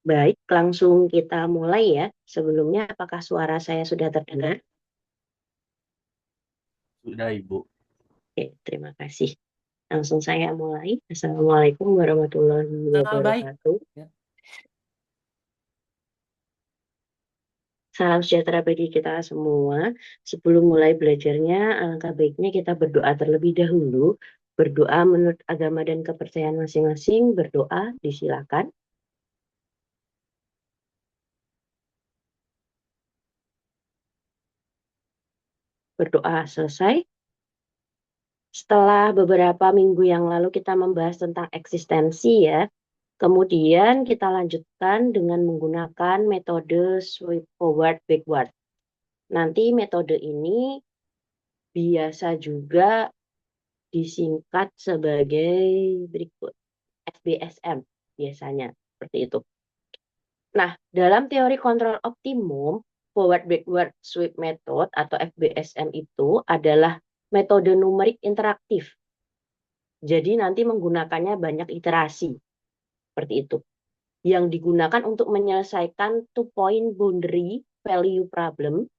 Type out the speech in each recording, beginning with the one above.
Baik, langsung kita mulai ya. Sebelumnya, apakah suara saya sudah terdengar? Sudah, Ibu. Oke, terima kasih. Langsung saya mulai. Assalamualaikum warahmatullahi Baik. wabarakatuh. Ya. Salam sejahtera bagi kita semua. Sebelum mulai belajarnya, alangkah baiknya kita berdoa terlebih dahulu. Berdoa menurut agama dan kepercayaan masing-masing. Berdoa, disilakan. Berdoa selesai. Setelah beberapa minggu yang lalu kita membahas tentang eksistensi ya, kemudian kita lanjutkan dengan menggunakan metode sweep forward backward. Nanti metode ini biasa juga disingkat sebagai berikut, FBSM biasanya, seperti itu. Nah, dalam teori kontrol optimum, forward backward sweep method atau FBSM itu adalah metode numerik interaktif. Jadi nanti menggunakannya banyak iterasi, seperti itu. Yang digunakan untuk menyelesaikan two-point boundary value problem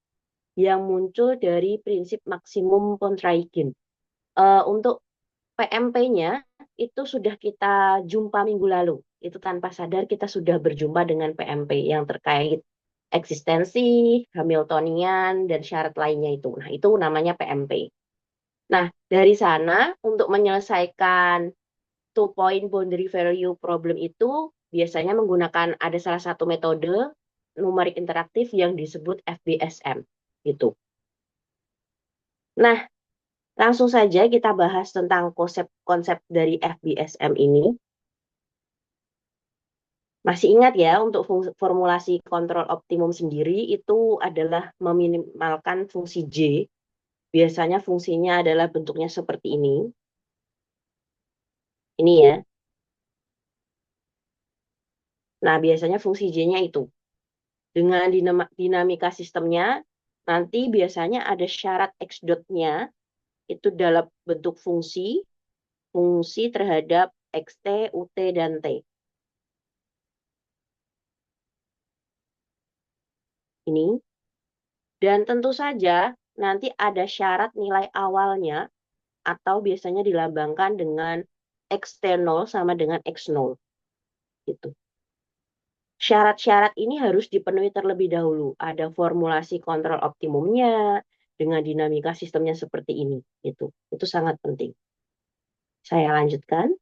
yang muncul dari prinsip maksimum Pontryagin. Untuk PMP-nya itu sudah kita jumpa minggu lalu. Itu tanpa sadar kita sudah berjumpa dengan PMP yang terkait eksistensi, Hamiltonian, dan syarat lainnya itu. Nah, itu namanya PMP. Nah, dari sana untuk menyelesaikan two-point boundary value problem itu biasanya menggunakan ada salah satu metode numerik interaktif yang disebut FBSM. Gitu. Nah, langsung saja kita bahas tentang konsep-konsep dari FBSM ini. Masih ingat ya, untuk formulasi kontrol optimum sendiri itu adalah meminimalkan fungsi J. Biasanya fungsinya adalah bentuknya seperti ini. Ini ya. Nah, biasanya fungsi J-nya itu. Dengan dinamika sistemnya, nanti biasanya ada syarat X dot-nya, itu dalam bentuk fungsi terhadap XT, UT, dan T. Ini. Dan tentu saja nanti ada syarat nilai awalnya atau biasanya dilambangkan dengan X0 sama dengan X0. Gitu. Syarat-syarat ini harus dipenuhi terlebih dahulu. Ada formulasi kontrol optimumnya dengan dinamika sistemnya seperti ini. Itu sangat penting. Saya lanjutkan.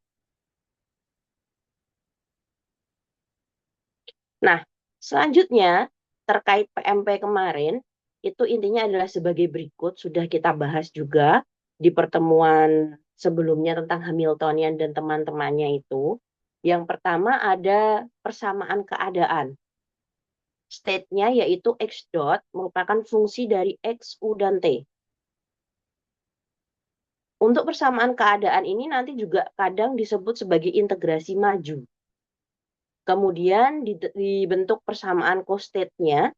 Nah, selanjutnya terkait PMP kemarin, itu intinya adalah sebagai berikut, sudah kita bahas juga di pertemuan sebelumnya tentang Hamiltonian dan teman-temannya itu. Yang pertama ada persamaan keadaan. State-nya yaitu X dot merupakan fungsi dari X, U, dan T. Untuk persamaan keadaan ini nanti juga kadang disebut sebagai integrasi maju. Kemudian dibentuk persamaan costate-nya,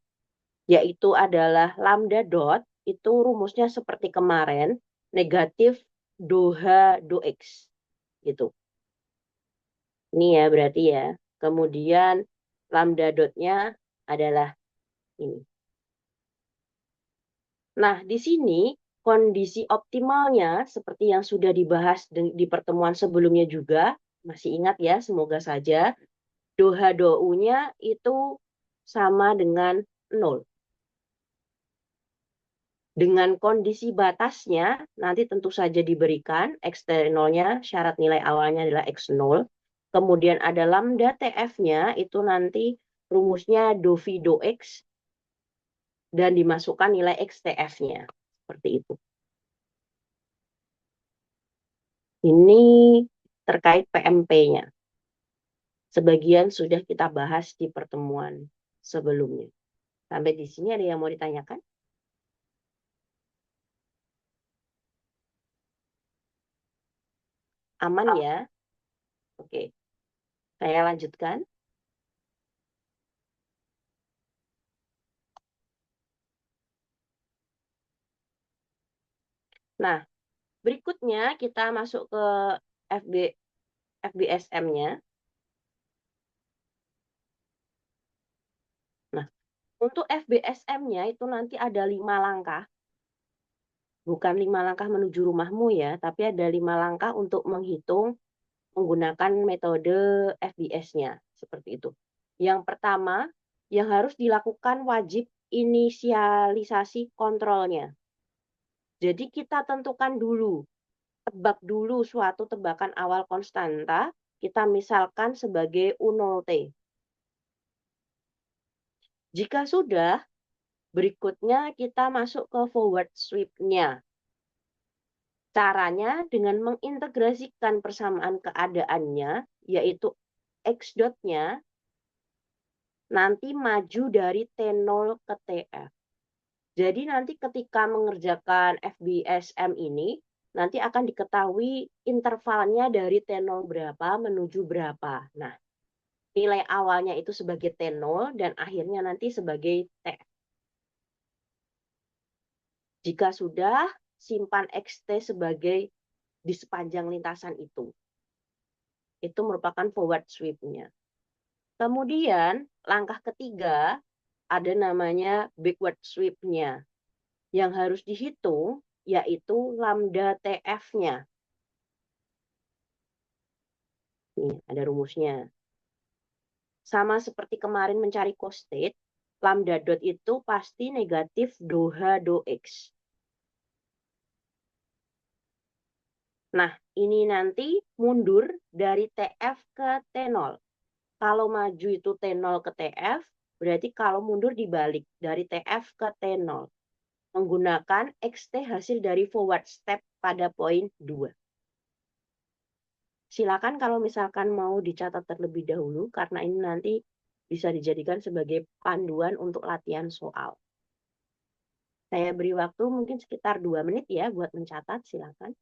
yaitu adalah lambda dot, itu rumusnya seperti kemarin, negatif do H do X. Gitu. Ini ya berarti ya. Kemudian lambda dotnya adalah ini. Nah, di sini kondisi optimalnya seperti yang sudah dibahas di pertemuan sebelumnya juga, masih ingat ya, semoga saja, do H do U-nya itu sama dengan 0. Dengan kondisi batasnya, nanti tentu saja diberikan eksternalnya, syarat nilai awalnya adalah X0. Kemudian ada lambda TF-nya, itu nanti rumusnya do V do X, dan dimasukkan nilai XTF-nya. Seperti itu. Ini terkait PMP-nya. Sebagian sudah kita bahas di pertemuan sebelumnya. Sampai di sini ada yang mau ditanyakan? Aman ya? Oke, saya lanjutkan. Nah, berikutnya kita masuk ke FB, FBSM-nya. Untuk FBSM-nya itu nanti ada 5 langkah, bukan 5 langkah menuju rumahmu ya, tapi ada 5 langkah untuk menghitung menggunakan metode FBS-nya, seperti itu. Yang pertama, yang harus dilakukan wajib inisialisasi kontrolnya. Jadi kita tentukan dulu, tebak dulu suatu tebakan awal konstanta, kita misalkan sebagai U0T. Jika sudah, berikutnya kita masuk ke forward sweep-nya. Caranya dengan mengintegrasikan persamaan keadaannya, yaitu X dot-nya nanti maju dari T0 ke TF. Jadi nanti ketika mengerjakan FBSM ini, nanti akan diketahui intervalnya dari T0 berapa menuju berapa. Nah, nilai awalnya itu sebagai T0 dan akhirnya nanti sebagai TF. Jika sudah, simpan XT sebagai di sepanjang lintasan itu. Itu merupakan forward sweep-nya. Kemudian, langkah ketiga ada namanya backward sweep-nya. Yang harus dihitung yaitu lambda TF-nya. Nih, ada rumusnya. Sama seperti kemarin mencari costate, lambda dot itu pasti negatif do H do X. Nah, ini nanti mundur dari TF ke T0. Kalau maju itu T0 ke TF, berarti kalau mundur dibalik dari TF ke T0. Menggunakan XT hasil dari forward step pada poin 2. Silakan kalau misalkan mau dicatat terlebih dahulu, karena ini nanti bisa dijadikan sebagai panduan untuk latihan soal. Saya beri waktu mungkin sekitar 2 menit ya buat mencatat, silakan.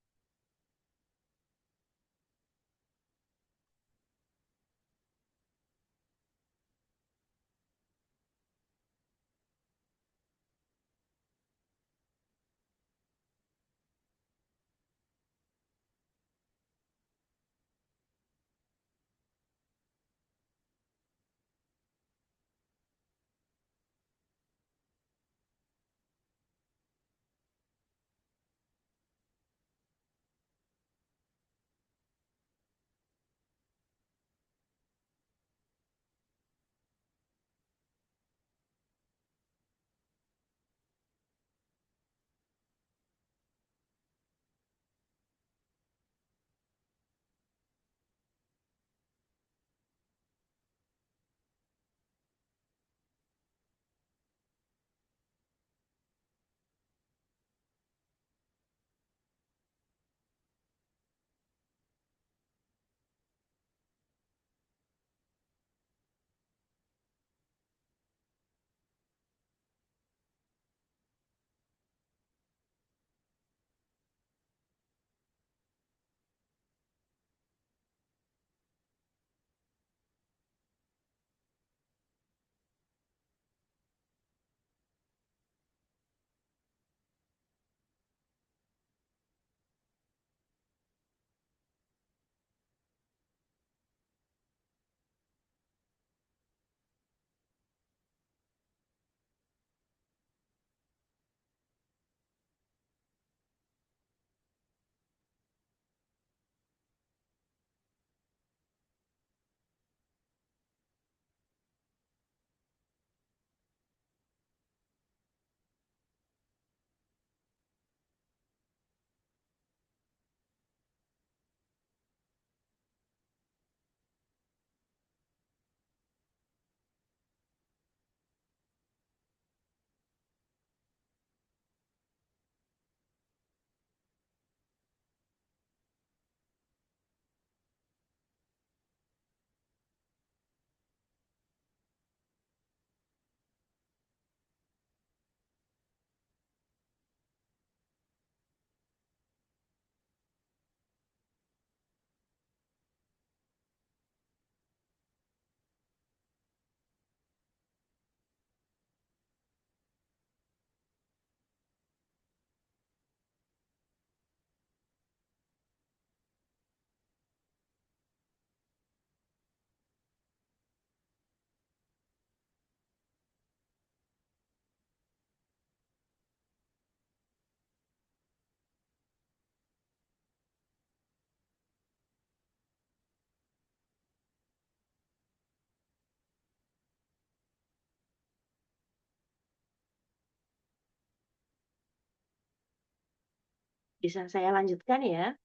Bisa saya lanjutkan ya.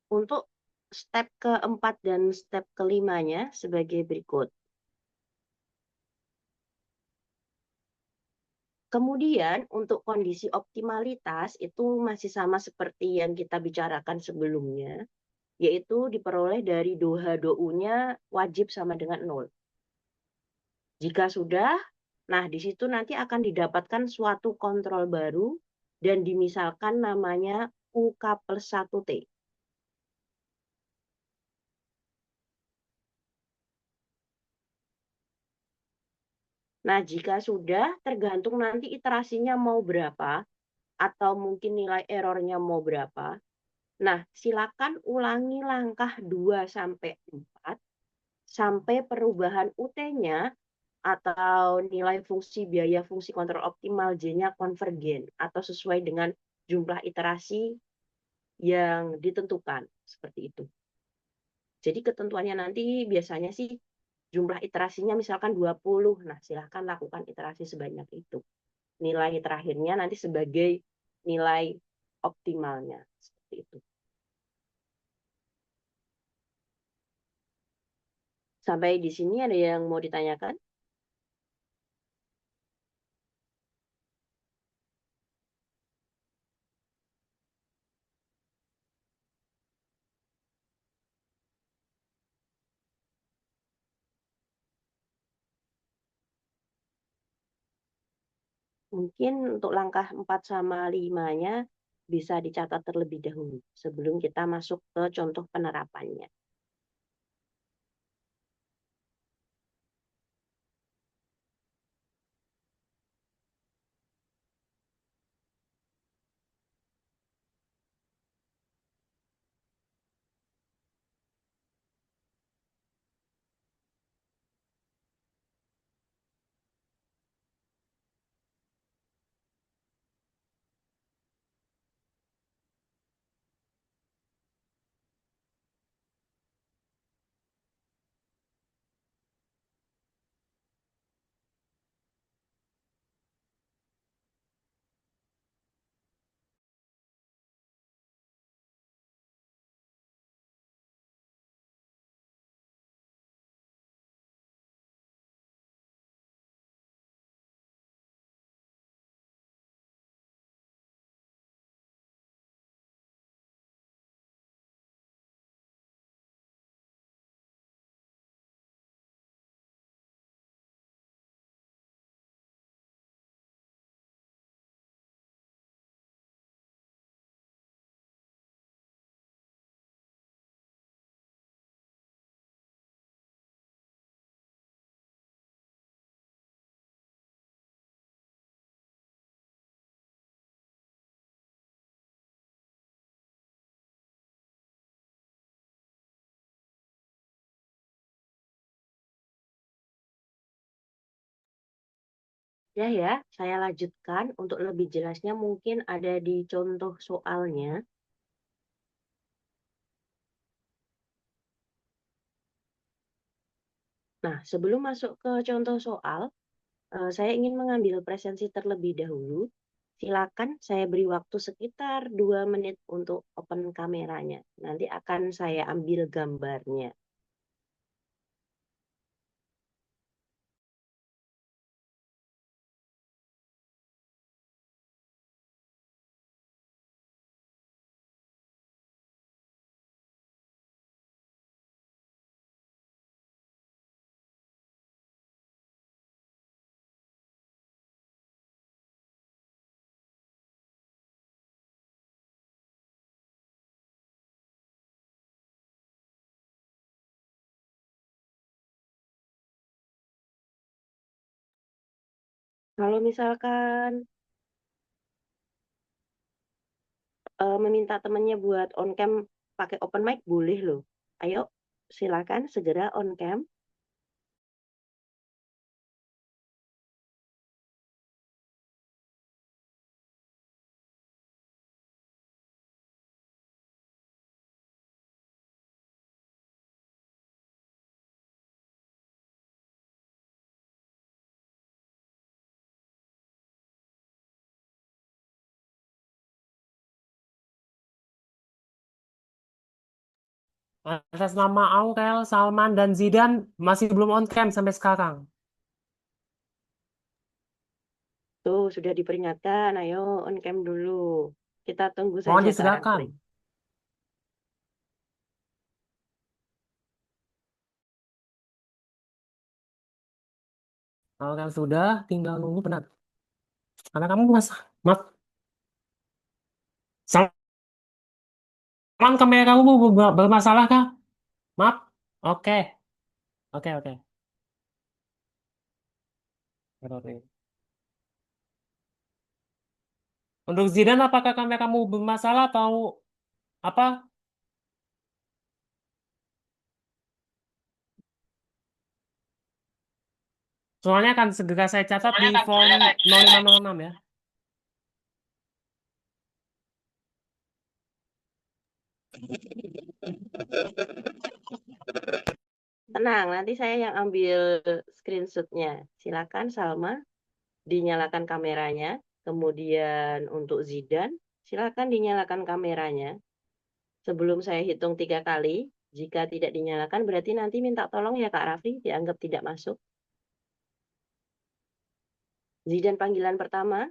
Untuk step keempat dan step kelimanya sebagai berikut. Kemudian untuk kondisi optimalitas itu masih sama seperti yang kita bicarakan sebelumnya, yaitu diperoleh dari doha dounya wajib sama dengan nol. Jika sudah, nah di situ nanti akan didapatkan suatu kontrol baru dan dimisalkan namanya UK plus 1T. Nah, jika sudah, tergantung nanti iterasinya mau berapa, atau mungkin nilai errornya mau berapa. Nah, silakan ulangi langkah 2 sampai 4 sampai perubahan UT-nya atau nilai fungsi biaya fungsi kontrol optimal J-nya konvergen atau sesuai dengan jumlah iterasi yang ditentukan seperti itu. Jadi ketentuannya nanti biasanya sih jumlah iterasinya misalkan 20. Nah, silahkan lakukan iterasi sebanyak itu. Nilai terakhirnya nanti sebagai nilai optimalnya. Seperti itu. Sampai di sini ada yang mau ditanyakan? Mungkin untuk langkah 4 sama 5-nya bisa dicatat terlebih dahulu sebelum kita masuk ke contoh penerapannya. Ya, saya lanjutkan untuk lebih jelasnya mungkin ada di contoh soalnya. Nah, sebelum masuk ke contoh soal, saya ingin mengambil presensi terlebih dahulu. Silakan saya beri waktu sekitar 2 menit untuk open kameranya. Nanti akan saya ambil gambarnya. Kalau misalkan meminta temannya buat on cam pakai open mic boleh loh. Ayo, silakan segera on cam. Atas nama Aurel, Salman, dan Zidan masih belum on cam sampai sekarang. Tuh, sudah diperingatkan. Ayo on cam dulu. Kita tunggu Mohon saja Kak disegerakan. Rafli. Aurel sudah, tinggal nunggu benar. Karena kamu maaf, Salman kamera kamu bermasalah kah? Maaf. Oke, oke. Oke. Untuk Zidan, apakah kameramu bermasalah atau apa? Soalnya akan segera saya catat di Soalnya kan form sebenarnya kayak 0506 ya. tenang, nanti saya yang ambil screenshotnya. Silakan Salma, dinyalakan kameranya. Kemudian untuk Zidan, silakan dinyalakan kameranya. Sebelum saya hitung 3 kali, jika tidak dinyalakan berarti nanti minta tolong ya Kak Raffi, dianggap tidak masuk. Zidan panggilan pertama,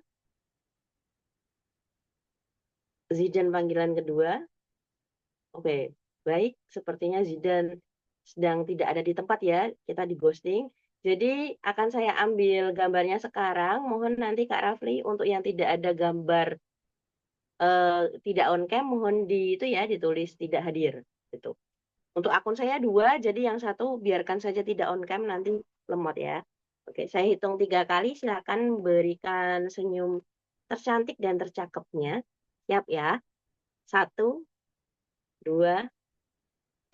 Zidan panggilan kedua. Oke, baik. Sepertinya Zidan sedang tidak ada di tempat ya, kita di ghosting. Jadi akan saya ambil gambarnya sekarang. Mohon nanti Kak Rafli untuk yang tidak ada gambar tidak on cam, mohon itu ya ditulis tidak hadir. Gitu. Untuk akun saya dua, jadi yang satu biarkan saja tidak on cam nanti lemot ya. Oke, saya hitung 3 kali. Silakan berikan senyum tercantik dan tercakepnya. Siap ya? 1, 2,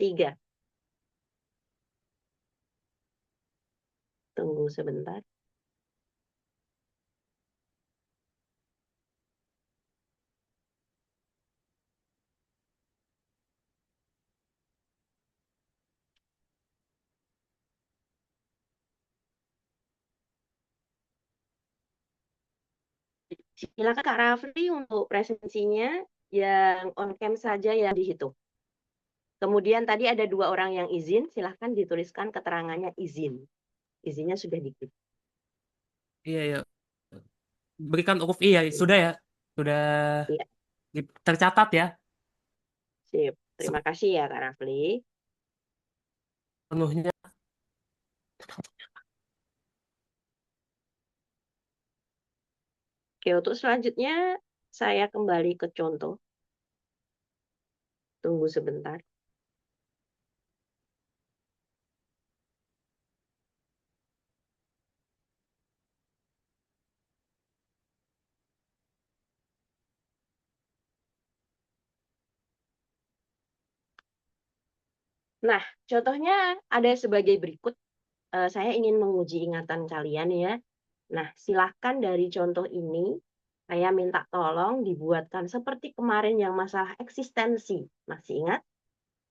3. Tunggu sebentar. Silakan Kak Rafli untuk presensinya yang on cam saja yang dihitung. Kemudian tadi ada 2 orang yang izin, silahkan dituliskan keterangannya izin. Izinnya sudah diklik. Iya, iya. Berikan huruf I ya, sudah ya. Sudah Iya, tercatat ya. sip. Terima kasih ya Kak Rafli. Sepenuhnya. Oke, untuk selanjutnya saya kembali ke contoh. Tunggu sebentar. Nah, contohnya ada sebagai berikut. Saya ingin menguji ingatan kalian ya. Nah, silahkan dari contoh ini, saya minta tolong dibuatkan seperti kemarin yang masalah eksistensi. Masih ingat?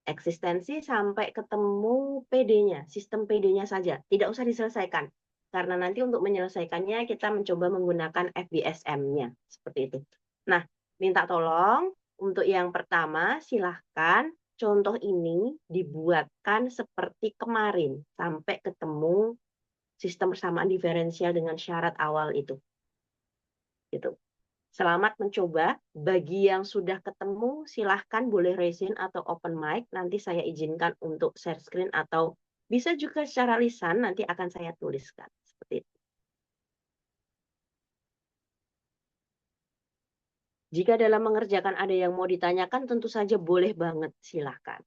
Eksistensi sampai ketemu PD-nya, sistem PD-nya saja. Tidak usah diselesaikan. Karena nanti untuk menyelesaikannya kita mencoba menggunakan FBSM-nya. Seperti itu. Nah, minta tolong untuk yang pertama silahkan contoh ini dibuatkan seperti kemarin. Sampai ketemu sistem persamaan diferensial dengan syarat awal itu. Gitu. Selamat mencoba. Bagi yang sudah ketemu, silahkan boleh raise hand atau open mic. Nanti saya izinkan untuk share screen atau bisa juga secara lisan, nanti akan saya tuliskan. Seperti itu. Jika dalam mengerjakan ada yang mau ditanyakan, tentu saja boleh banget. Silahkan.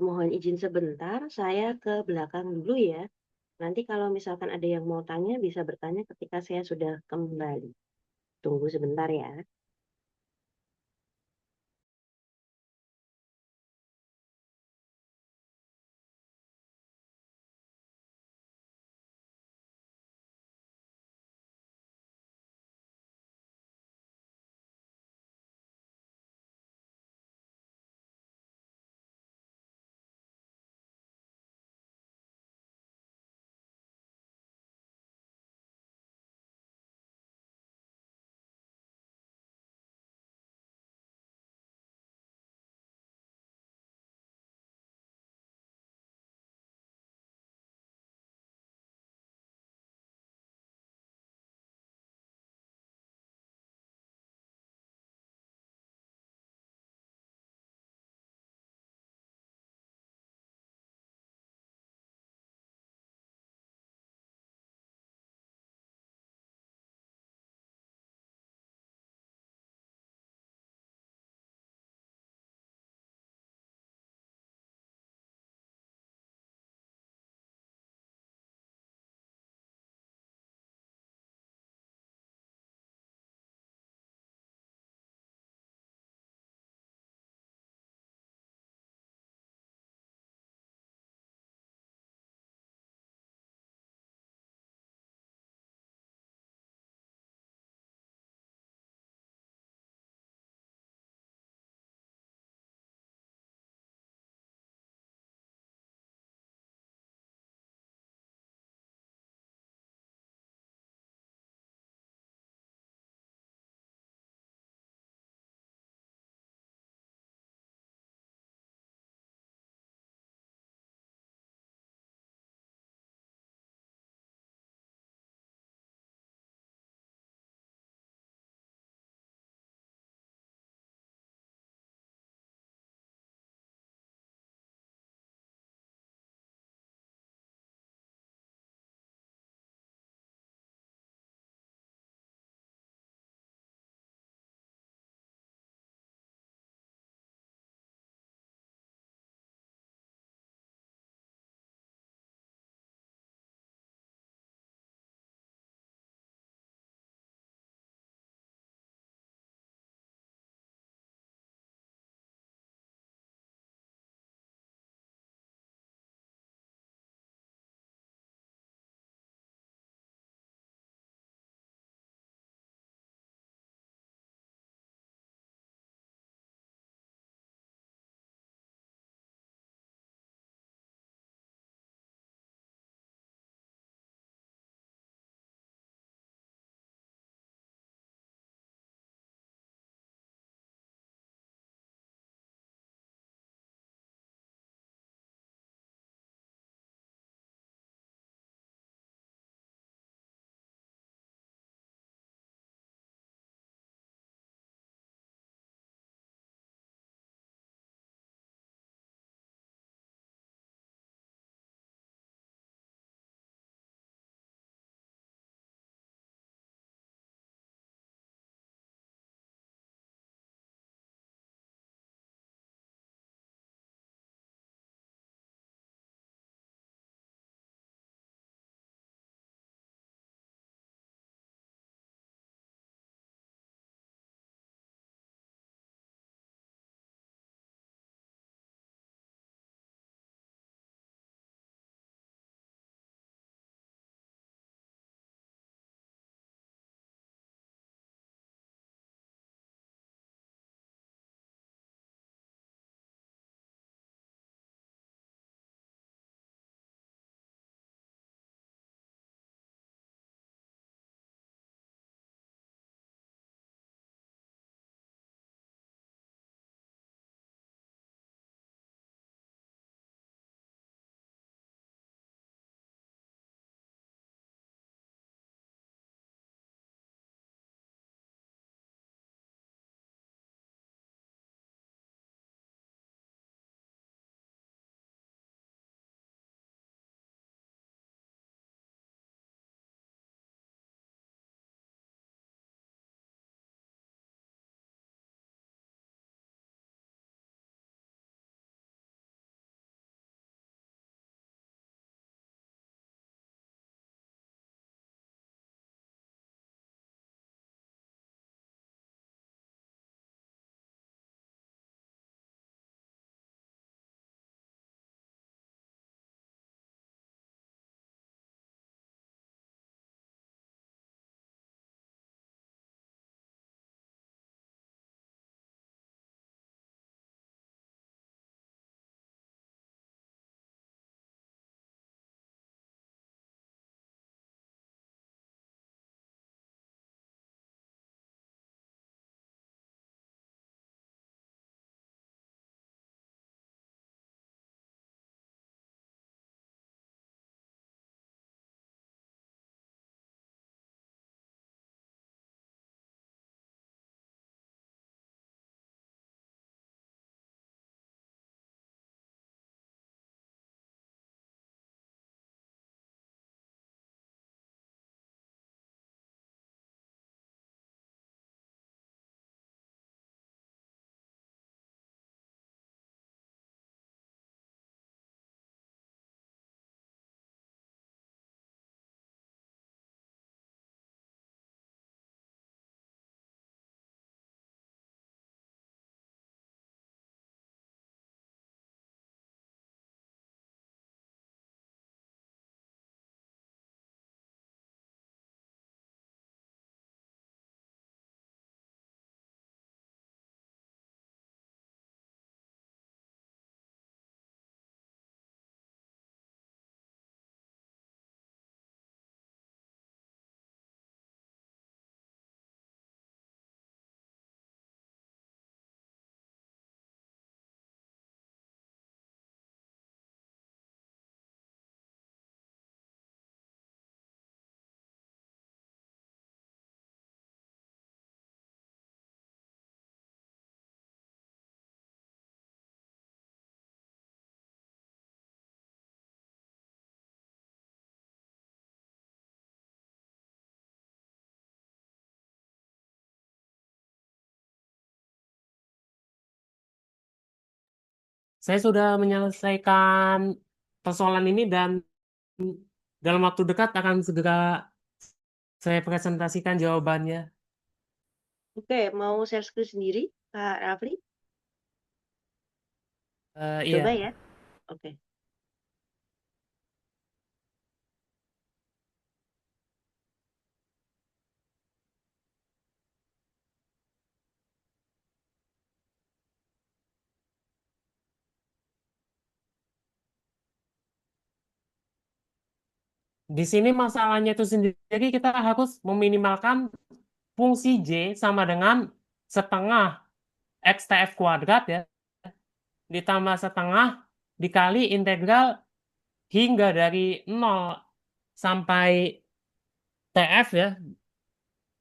Mohon izin sebentar, saya ke belakang dulu ya. Nanti kalau misalkan ada yang mau tanya, bisa bertanya ketika saya sudah kembali. Tunggu sebentar ya. Saya sudah menyelesaikan persoalan ini dan dalam waktu dekat akan segera saya presentasikan jawabannya. Oke, mau share screen sendiri, Kak Rafli? Coba Iya, ya. Oke. di sini masalahnya itu sendiri kita harus meminimalkan fungsi J sama dengan setengah XTF kuadrat ya, ditambah setengah dikali integral hingga dari 0 sampai TF ya,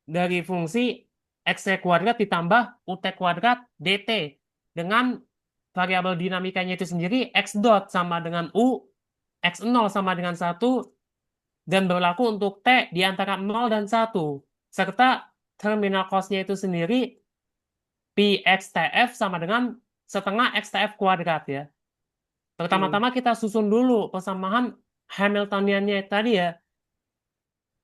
dari fungsi X kuadrat ditambah UT kuadrat DT dengan variabel dinamikanya itu sendiri X dot sama dengan U, X0 sama dengan 1, dan berlaku untuk T di antara 0 dan 1, serta terminal cost-nya itu sendiri PXTF sama dengan setengah XTF kuadrat ya. Oke. Pertama-tama kita susun dulu persamaan Hamiltoniannya tadi ya,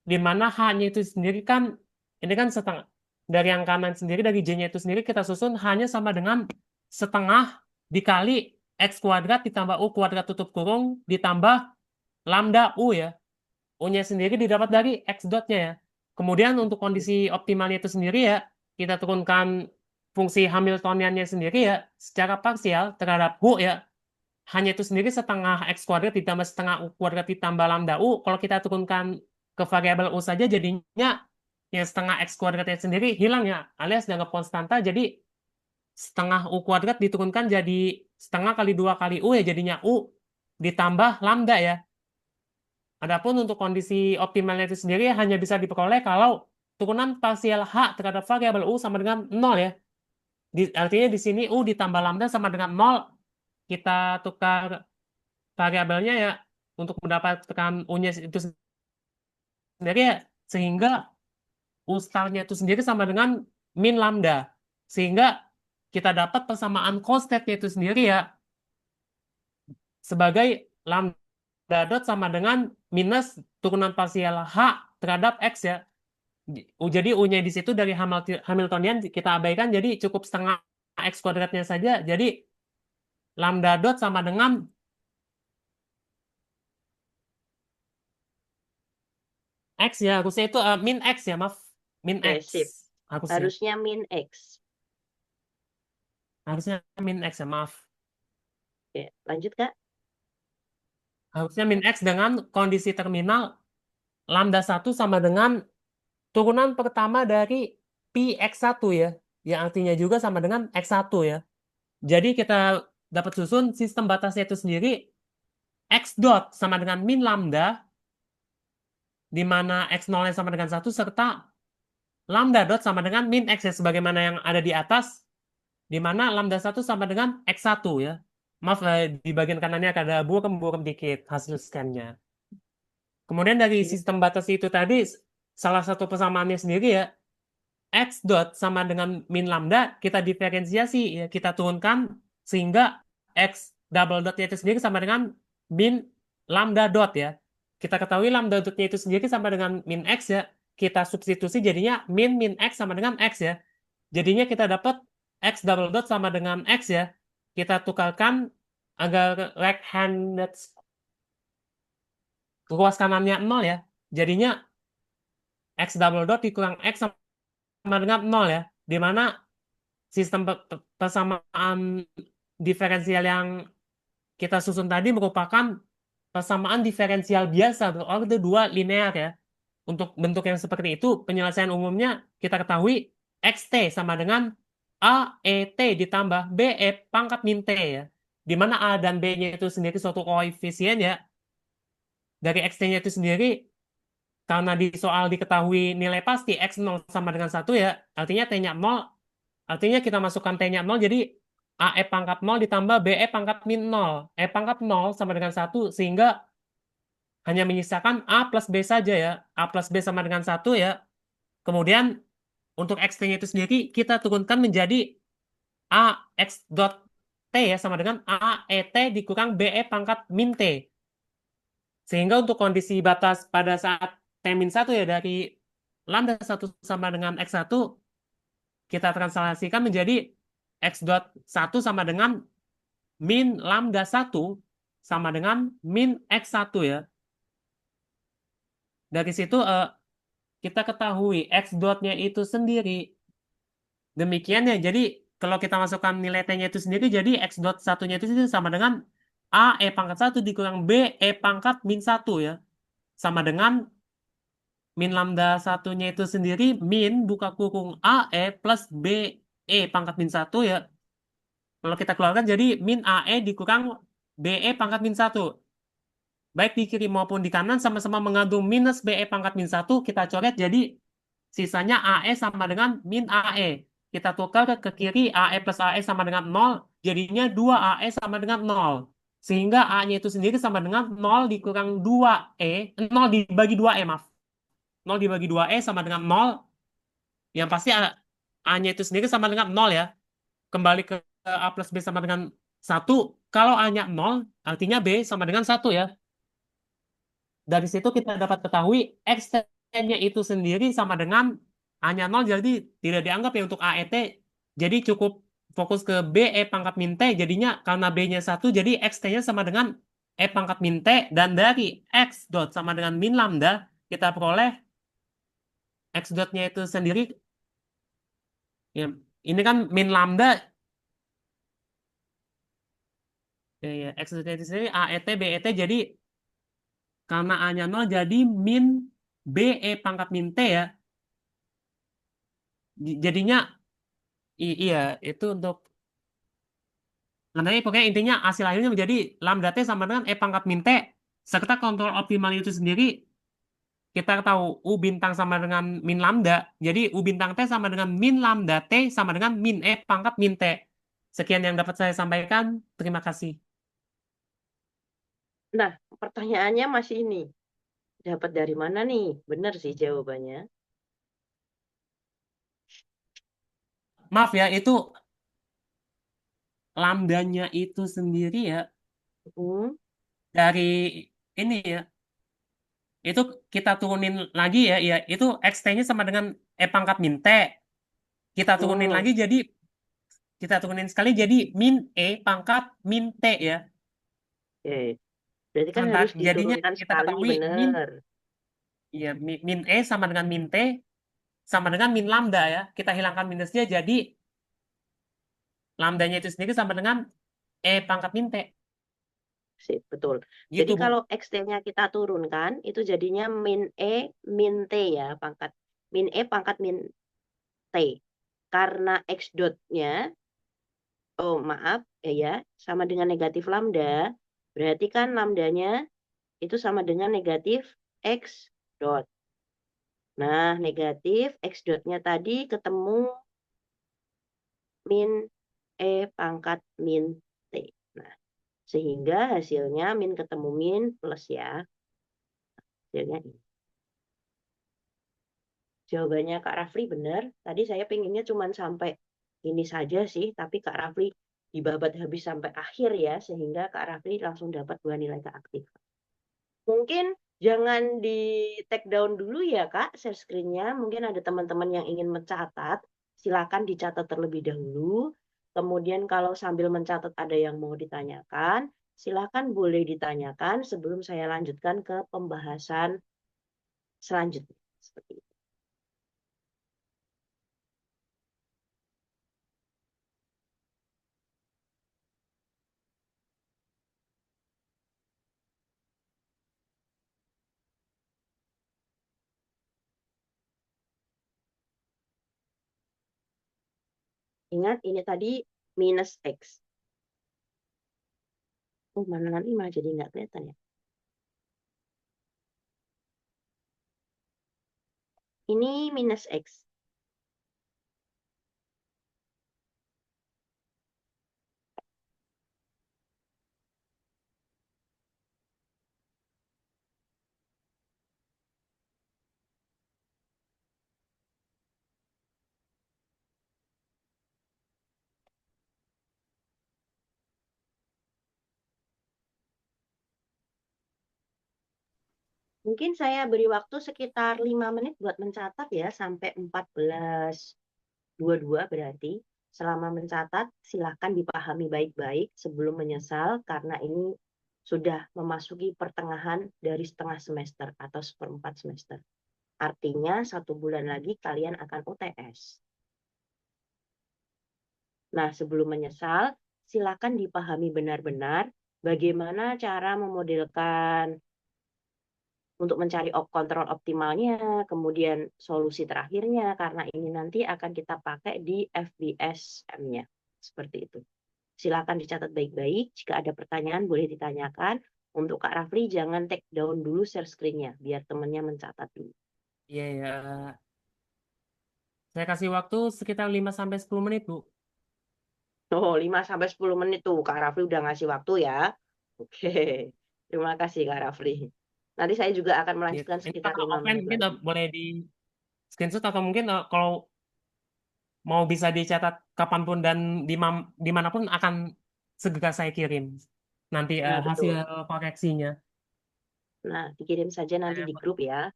di mana H-nya itu sendiri kan, ini kan setengah, dari yang kanan sendiri, dari J-nya itu sendiri kita susun hanya sama dengan setengah dikali X kuadrat ditambah U kuadrat tutup kurung ditambah lambda U ya. U-nya sendiri didapat dari X dot-nya ya. Kemudian untuk kondisi optimalnya itu sendiri ya, kita turunkan fungsi Hamiltoniannya sendiri ya, secara parsial terhadap U ya. Hanya itu sendiri setengah X kuadrat ditambah setengah U kuadrat ditambah lambda U. Kalau kita turunkan ke variabel U saja jadinya yang setengah X kuadratnya sendiri hilang ya, alias dianggap konstanta. Jadi setengah U kuadrat diturunkan jadi setengah kali 2 kali U ya, jadinya U ditambah lambda ya. Adapun untuk kondisi optimalnya itu sendiri hanya bisa diperoleh kalau turunan parsial H terhadap variabel U sama dengan 0 ya. Artinya di sini U ditambah lambda sama dengan 0. Kita tukar variabelnya ya untuk mendapatkan U-nya itu sendiri ya. Sehingga U star-nya itu sendiri sama dengan min lambda. Sehingga kita dapat persamaan constant-nya itu sendiri ya sebagai lambda dot sama dengan minus turunan parsial H terhadap X ya. Jadi U-nya di situ dari Hamiltonian kita abaikan, jadi cukup setengah X kuadratnya saja. Jadi lambda dot sama dengan X ya, harusnya itu min X ya, maaf. Min Oke, X. sip. Harusnya. Harusnya min X. Harusnya min X ya, maaf. Oke, lanjut, Kak. Harusnya min X dengan kondisi terminal lambda 1 sama dengan turunan pertama dari pi X1 ya. Yang artinya juga sama dengan X1 ya. Jadi kita dapat susun sistem batasnya itu sendiri X dot sama dengan min lambda, di mana X0 sama dengan 1, serta lambda dot sama dengan min X ya, sebagaimana yang ada di atas, di mana lambda 1 sama dengan X1 ya. Maaf, di bagian kanannya ada buram-buram dikit hasil scan-nya. Kemudian dari sistem batas itu tadi, salah satu persamaannya sendiri ya, X dot sama dengan min lambda, kita diferensiasi, ya, kita turunkan, sehingga X double dotnya itu sendiri sama dengan min lambda dot ya. Kita ketahui lambda dotnya itu sendiri sama dengan min X ya, kita substitusi jadinya min X sama dengan X ya. Jadinya kita dapat X double dot sama dengan X ya. Kita tukarkan agar right handed luas kanannya 0 ya. Jadinya X double dot dikurang X sama dengan 0 ya. Di mana sistem persamaan diferensial yang kita susun tadi merupakan persamaan diferensial biasa berorder 2 linear ya. Untuk bentuk yang seperti itu, penyelesaian umumnya kita ketahui XT sama dengan AET ditambah BE pangkat min T ya. Di mana A dan B-nya itu sendiri suatu koefisien ya. Dari XT-nya itu sendiri, karena di soal diketahui nilai pasti X0 sama dengan 1 ya, artinya T-nya 0, artinya kita masukkan T-nya 0, jadi AE pangkat 0 ditambah BE pangkat min 0. E pangkat 0 sama dengan 1, sehingga hanya menyisakan A plus B saja ya. A plus B sama dengan 1 ya. Kemudian untuk X-nya itu sendiri kita turunkan menjadi A X dot T ya sama dengan AET dikurang BE pangkat min T. Sehingga untuk kondisi batas pada saat T-1 ya dari lambda 1 sama dengan X1 kita translasikan menjadi X dot 1 sama dengan min lambda 1 sama dengan min X1 ya. Dari situ kita ketahui X dotnya itu sendiri. Demikian ya. Jadi kalau kita masukkan nilai T-nya itu sendiri, jadi X dot satunya itu sendiri sama dengan A E pangkat 1 dikurang B E pangkat min 1 ya. Sama dengan min lambda satunya itu sendiri min buka kurung A E plus B E pangkat min 1 ya. Kalau kita keluarkan jadi min A E dikurang B E pangkat min 1. Baik di kiri maupun di kanan sama-sama mengandung minus BE pangkat min 1, kita coret jadi sisanya AE sama dengan min AE. Kita tukar ke kiri, AE plus AE sama dengan 0, jadinya 2 AE sama dengan 0. Sehingga A-nya itu sendiri sama dengan 0 dikurang 2E, 0 dibagi 2E, maaf. 0 dibagi 2E sama dengan 0, yang pasti A-nya itu sendiri sama dengan 0 ya. Kembali ke A plus B sama dengan 1, kalau A-nya 0, artinya B sama dengan 1 ya. Dari situ kita dapat ketahui extend-nya itu sendiri sama dengan A-nya 0, jadi tidak dianggap ya untuk AET. Jadi cukup fokus ke B E pangkat min T, jadinya karena B-nya 1, jadi extend-nya sama dengan E pangkat min T, dan dari X dot sama dengan min lambda, kita peroleh X dot-nya itu sendiri, ya, ini kan min lambda, ya, ya, X dot-nya itu sendiri AET, BET, jadi karena A-nya 0, jadi min B E pangkat min T ya. Jadinya iya, itu untuk nanti pokoknya intinya hasil akhirnya menjadi lambda T sama dengan E pangkat min T serta kontrol optimal itu sendiri kita tahu U bintang sama dengan min lambda. Jadi U bintang T sama dengan min lambda T sama dengan min E pangkat min T. Sekian yang dapat saya sampaikan. Terima kasih. Nah, pertanyaannya masih ini. Dapat dari mana nih? Benar sih jawabannya. Maaf ya, itu lambdanya itu sendiri ya Hmm. dari ini ya. Itu kita turunin lagi ya, ya itu XT-nya sama dengan E pangkat min T. Kita turunin Hmm. lagi jadi kita turunin sekali jadi min E pangkat min T ya. Oke. Berarti kan Sementara harus jadinya diturunkan kita sekali, ketahui min benar. ya min E sama dengan min T sama dengan min lambda ya. Kita hilangkan minusnya jadi lambdanya itu sendiri sama dengan E pangkat min T. Sip, betul. Jadi Gitu, Bu. kalau XT-nya kita turunkan, itu jadinya min E, min T ya, pangkat. Min E pangkat min T. Karena X dot-nya, oh maaf, ya, sama dengan negatif lambda, berarti kan lambdanya itu sama dengan negatif X dot. Nah, negatif X dot-nya tadi ketemu min E pangkat min T. Nah, sehingga hasilnya min ketemu min plus ya. Hasilnya ini. Jawabannya Kak Rafli benar. Tadi saya pengennya cuma sampai ini saja sih, tapi Kak Rafli dibabat habis sampai akhir ya, sehingga Kak Rafli langsung dapat 2 nilai keaktifan. Mungkin jangan di take down dulu ya Kak, share screen-nya. Mungkin ada teman-teman yang ingin mencatat, silakan dicatat terlebih dahulu. Kemudian kalau sambil mencatat ada yang mau ditanyakan, silakan boleh ditanyakan sebelum saya lanjutkan ke pembahasan selanjutnya. Seperti itu. Ingat ini tadi minus X. Oh, mana nanti malah jadi nggak kelihatan ya. Ini minus X. Mungkin saya beri waktu sekitar 5 menit buat mencatat ya, sampai 14.22 berarti. Selama mencatat, silakan dipahami baik-baik sebelum menyesal, karena ini sudah memasuki pertengahan dari setengah semester atau seperempat semester. Artinya 1 bulan lagi kalian akan UTS. Nah, sebelum menyesal, silakan dipahami benar-benar bagaimana cara memodelkan untuk mencari kontrol optimalnya, kemudian solusi terakhirnya, karena ini nanti akan kita pakai di FBSM-nya. Seperti itu. Silakan dicatat baik-baik. Jika ada pertanyaan, boleh ditanyakan. Untuk Kak Rafli, jangan take down dulu share screen-nya, biar temannya mencatat dulu. Iya, ya. Saya kasih waktu sekitar 5 sampai 10 menit, Bu. Oh, 5 sampai 10 menit tuh. Kak Rafli udah ngasih waktu ya. Oke. Terima kasih, Kak Rafli. Nanti saya juga akan Ya, melanjutkan ini sekitar kalau 5 offline menit mungkin lagi. boleh di screenshot atau mungkin kalau mau bisa dicatat kapanpun dan dimanapun akan segera saya kirim nanti Nah, hasil betul. koreksinya. Nah, dikirim saja nanti Saya di grup ya.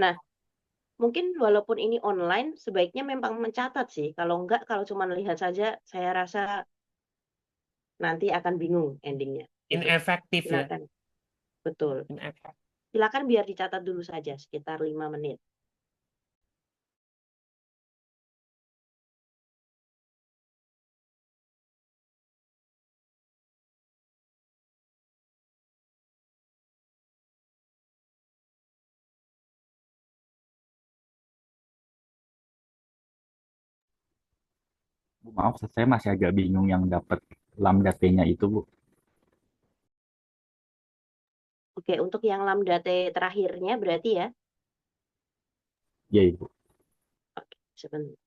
Nah, mungkin walaupun ini online, sebaiknya memang mencatat sih. Kalau enggak, kalau cuma lihat saja, saya rasa nanti akan bingung endingnya. Gitu. inefektif ya, Silakan. Betul. inefektif. Silakan biar dicatat dulu saja, sekitar 5 menit. Bu, maaf, saya masih agak bingung yang dapat lambda T-nya itu, Bu. Oke, untuk yang lambda T terakhirnya berarti ya. Iya, Ibu. Oke, sebentar.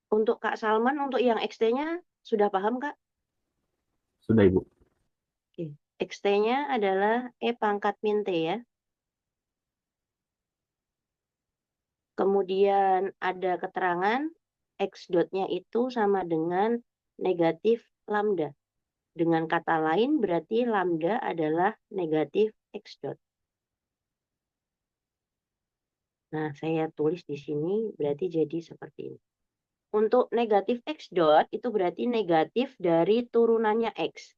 Untuk Kak Salman, untuk yang XT-nya sudah paham, Kak? Sudah, Ibu. Oke. XT-nya adalah E pangkat min T ya. Kemudian ada keterangan X dot-nya itu sama dengan negatif lambda. Dengan kata lain berarti lambda adalah negatif X dot. Nah, saya tulis di sini berarti jadi seperti ini. Untuk negatif X dot itu berarti negatif dari turunannya X.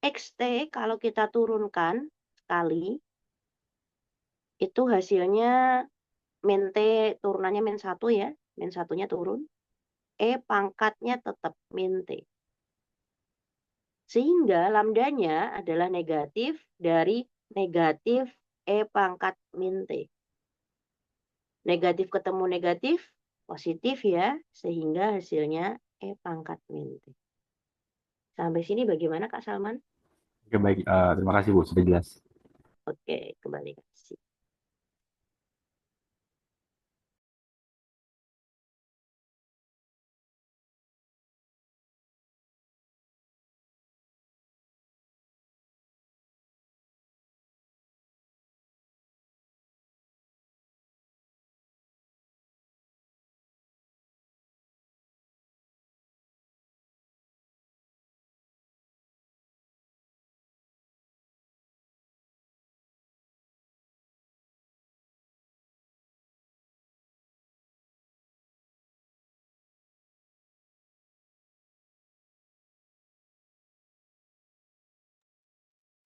XT kalau kita turunkan sekali, itu hasilnya min T turunannya min 1 ya. Min 1-nya turun. E pangkatnya tetap min T. Sehingga lambdanya adalah negatif dari negatif E pangkat min T. Negatif ketemu negatif, positif ya. Sehingga hasilnya E pangkat min T. Sampai sini bagaimana Kak Salman? Oke, baik. Terima kasih, Bu. Sudah jelas. Oke, kembali kasih.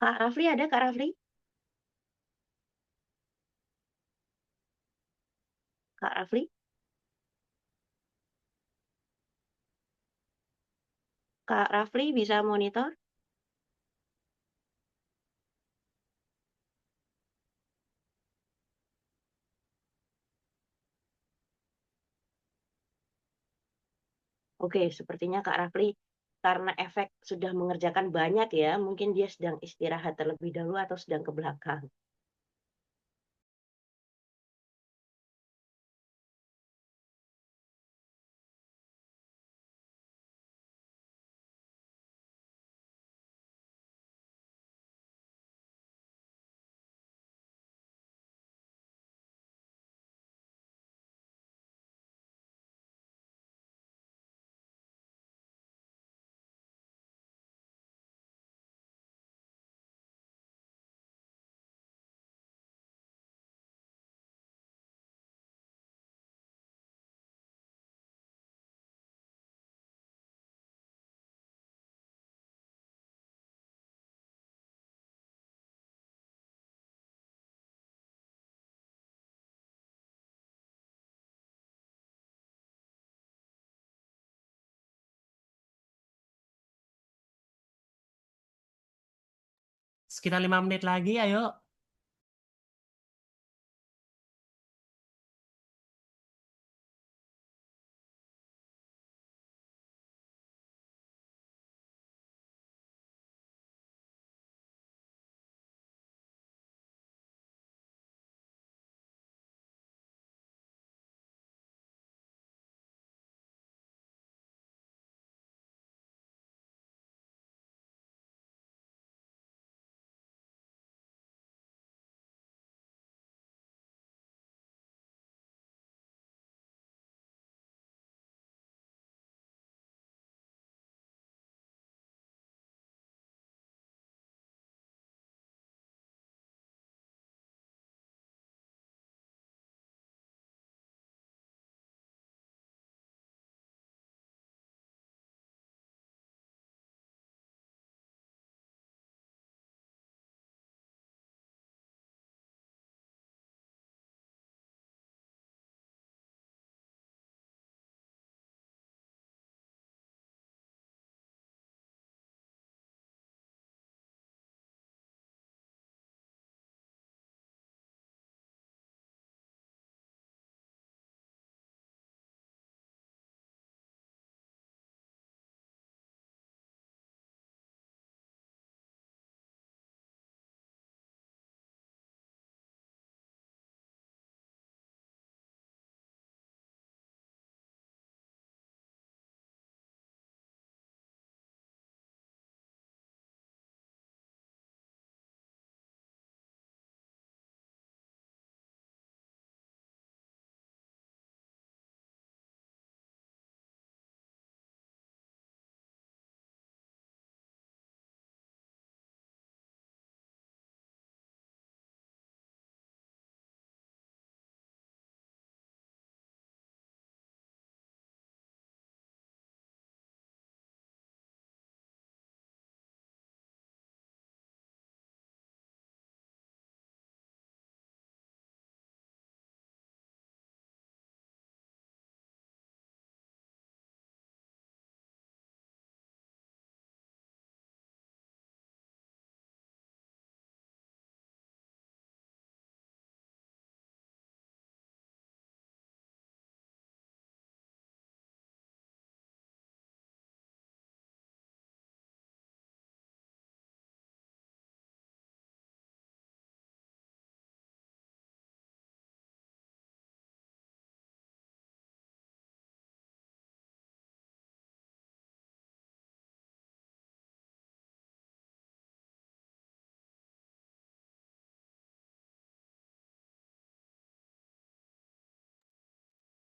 Kak Rafli ada Kak Rafli? Kak Rafli? Kak Rafli bisa monitor? Oke, sepertinya Kak Rafli karena efek sudah mengerjakan banyak ya, mungkin dia sedang istirahat terlebih dahulu atau sedang ke belakang. Sekitar 5 menit lagi, ayo.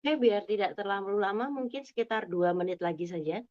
Oke, biar tidak terlalu lama, mungkin sekitar 2 menit lagi saja.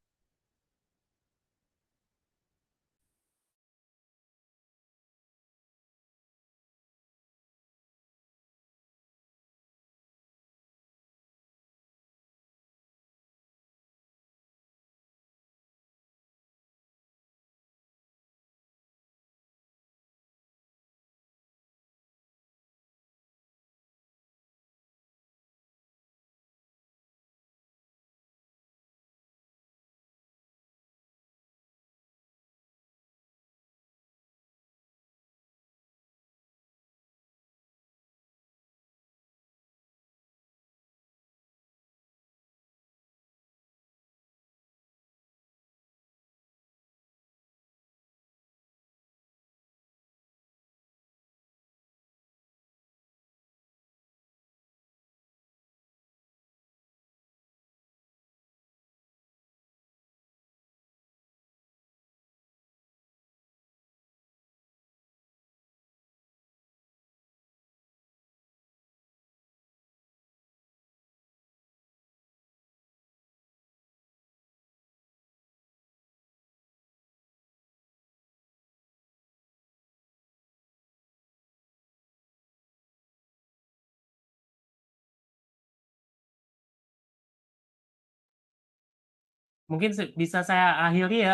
Mungkin bisa saya akhiri ya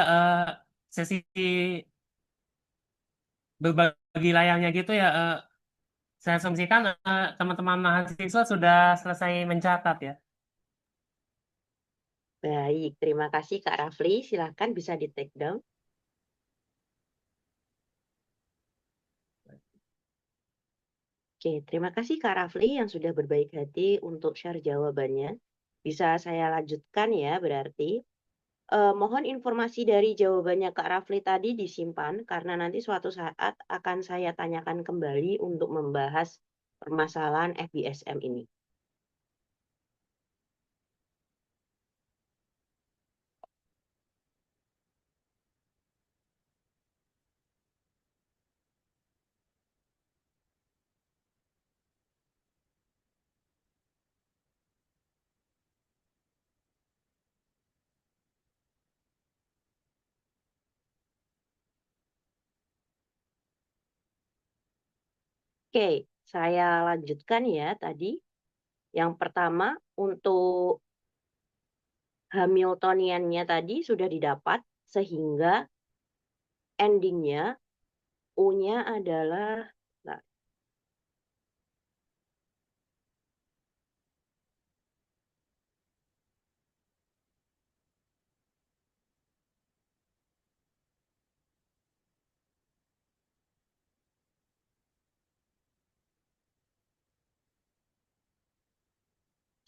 sesi berbagi layarnya gitu ya. Saya asumsikan teman-teman mahasiswa sudah selesai mencatat ya. Baik, terima kasih Kak Rafli. Silakan bisa di take down. Oke, terima kasih Kak Rafli yang sudah berbaik hati untuk share jawabannya. Bisa saya lanjutkan ya berarti. Mohon informasi dari jawabannya Kak Rafli tadi disimpan karena nanti suatu saat akan saya tanyakan kembali untuk membahas permasalahan FBSM ini. Oke, saya lanjutkan ya tadi. Yang pertama, untuk Hamiltoniannya tadi sudah didapat, sehingga endingnya U-nya adalah, nah,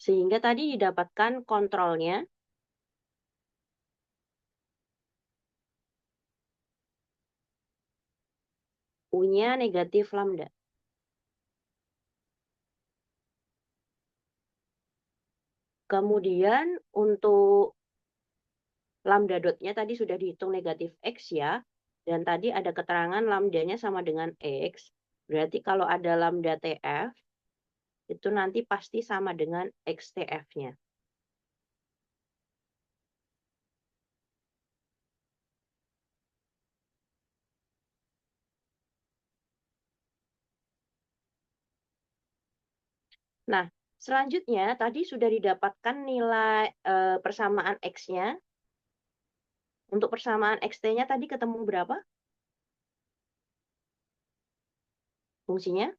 sehingga tadi didapatkan kontrolnya, U-nya negatif lambda. Kemudian untuk lambda dotnya tadi sudah dihitung negatif X ya. Dan tadi ada keterangan lambdanya sama dengan X. Berarti kalau ada lambda TF, itu nanti pasti sama dengan XTF-nya. Nah, selanjutnya tadi sudah didapatkan nilai persamaan X-nya. Untuk persamaan XT-nya tadi ketemu berapa? Fungsinya?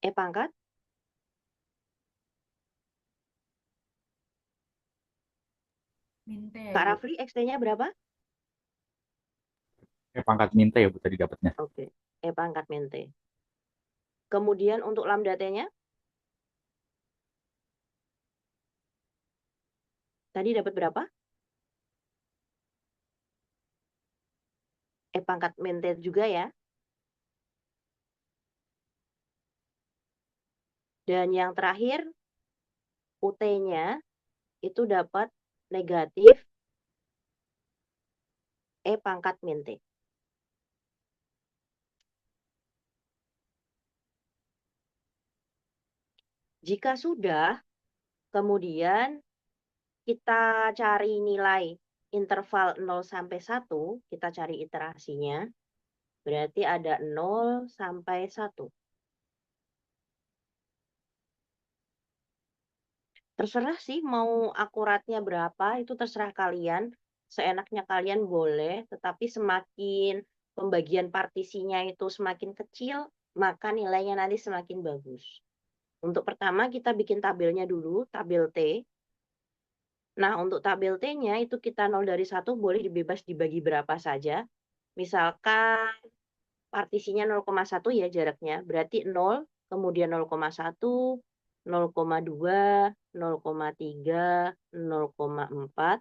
E pangkat? Min T ya, Kak Bu. Rafli, XT-nya berapa? Pangkat min T ya Bu tadi dapatnya. Oke, E pangkat min T. Kemudian untuk lambda T-nya? Tadi dapat berapa? E pangkat min T juga ya. Dan yang terakhir, UT-nya itu dapat negatif E pangkat min T. Jika sudah, kemudian kita cari nilai interval 0 sampai 1, kita cari iterasinya. Berarti ada 0 sampai 1. Terserah sih mau akuratnya berapa, itu terserah kalian. Seenaknya kalian boleh, tetapi semakin pembagian partisinya itu semakin kecil, maka nilainya nanti semakin bagus. Untuk pertama kita bikin tabelnya dulu, tabel T. Nah, untuk tabel T-nya itu kita 0 dari 1 boleh bebas dibagi berapa saja. Misalkan partisinya 0,1 ya jaraknya, berarti 0, kemudian 0,1, 0,2, 0,3, 0,4,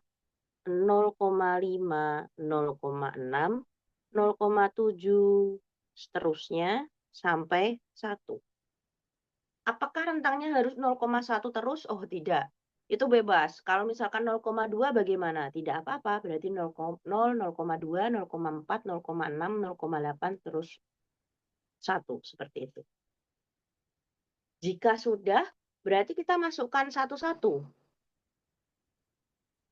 0,5, 0,6, 0,7, seterusnya sampai 1. Apakah rentangnya harus 0,1 terus? Oh, tidak. Itu bebas. Kalau misalkan 0,2 bagaimana? Tidak apa-apa. Berarti 0, 0,2, 0,4, 0,6, 0,8, terus 1. Seperti itu. Jika sudah, berarti kita masukkan satu-satu.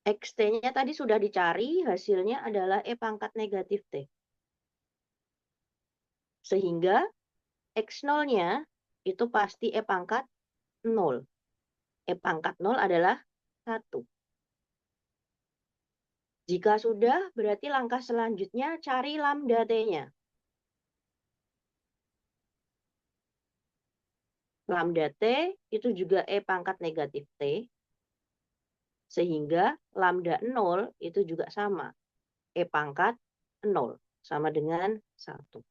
XT-nya tadi sudah dicari, hasilnya adalah E pangkat negatif T. Sehingga X0-nya itu pasti E pangkat 0. E pangkat 0 adalah 1. Jika sudah, berarti langkah selanjutnya cari lambda T-nya. Lambda T itu juga E pangkat negatif T. Sehingga lambda 0 itu juga sama. E pangkat 0. Sama dengan 1.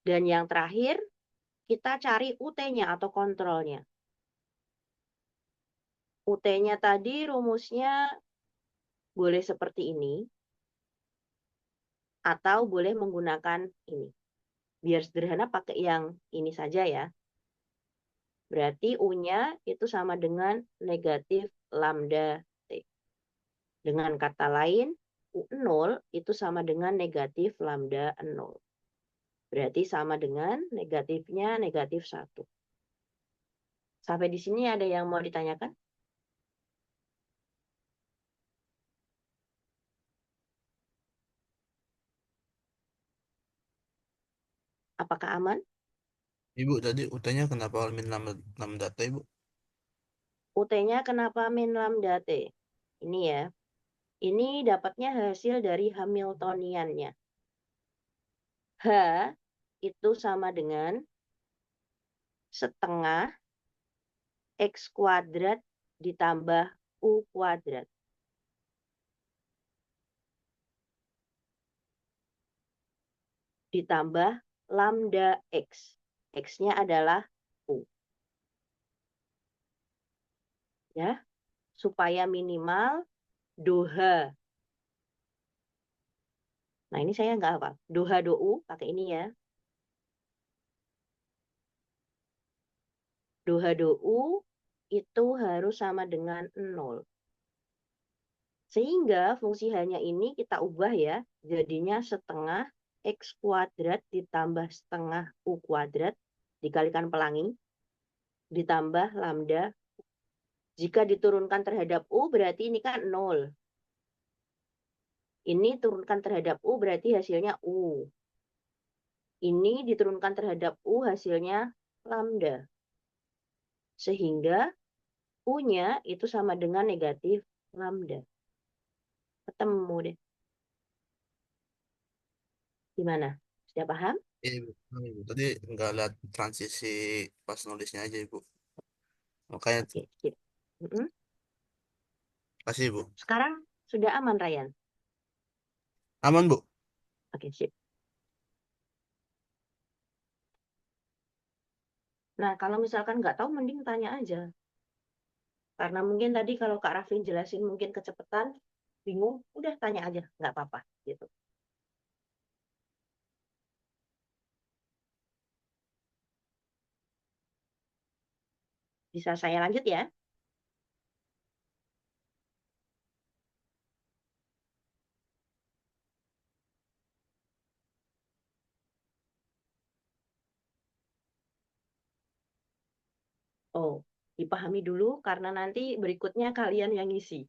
Dan yang terakhir, kita cari UT-nya atau kontrolnya. UT-nya tadi rumusnya boleh seperti ini, atau boleh menggunakan ini. Biar sederhana pakai yang ini saja ya. Berarti U-nya itu sama dengan negatif lambda T. Dengan kata lain, U0 itu sama dengan negatif lambda 0. Berarti sama dengan negatifnya negatif 1. Sampai di sini ada yang mau ditanyakan? Apakah aman? Ibu tadi utanya kenapa min lambda, lambda T, Ibu? UT-nya kenapa min lambda T? Ini ya. Ini dapatnya hasil dari Hamiltoniannya. H itu sama dengan setengah X kuadrat ditambah U kuadrat. Ditambah lambda X. X-nya adalah U. Ya, supaya minimal doha. Nah, ini saya nggak apa. Doha do U, pakai ini ya. Doha do U itu harus sama dengan 0. Sehingga fungsi hanya ini kita ubah ya. Jadinya setengah X kuadrat ditambah setengah U kuadrat dikalikan pelangi ditambah lambda. Jika diturunkan terhadap U berarti ini kan 0. Ini turunkan terhadap U berarti hasilnya U. Ini diturunkan terhadap U hasilnya lambda. Sehingga U-nya itu sama dengan negatif lambda. Ketemu deh. Gimana? Sudah paham? Iya, Ibu. Ibu. Tadi nggak lihat transisi pas nulisnya aja, Ibu. Makanya Oke, sip. Mm-mm. kasih, Ibu. Sekarang sudah aman, Ryan? Aman, Bu. Oke, sip. Nah, kalau misalkan nggak tahu, mending tanya aja. Karena mungkin tadi kalau Kak Rafin jelasin mungkin kecepatan, bingung, udah tanya aja, nggak apa-apa. Gitu. Bisa saya lanjut ya? Oh, dipahami dulu karena nanti berikutnya kalian yang ngisi.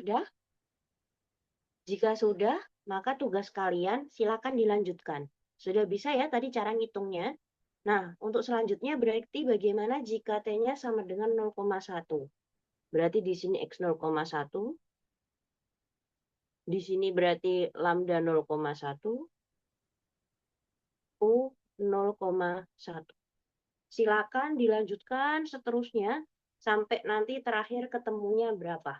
Sudah? Jika sudah, maka tugas kalian silakan dilanjutkan. Sudah bisa ya tadi cara ngitungnya? Nah, untuk selanjutnya berarti bagaimana jika T-nya sama dengan 0,1? Berarti di sini X 0,1, di sini berarti lambda 0,1, U 0,1. Silakan dilanjutkan seterusnya sampai nanti terakhir ketemunya berapa.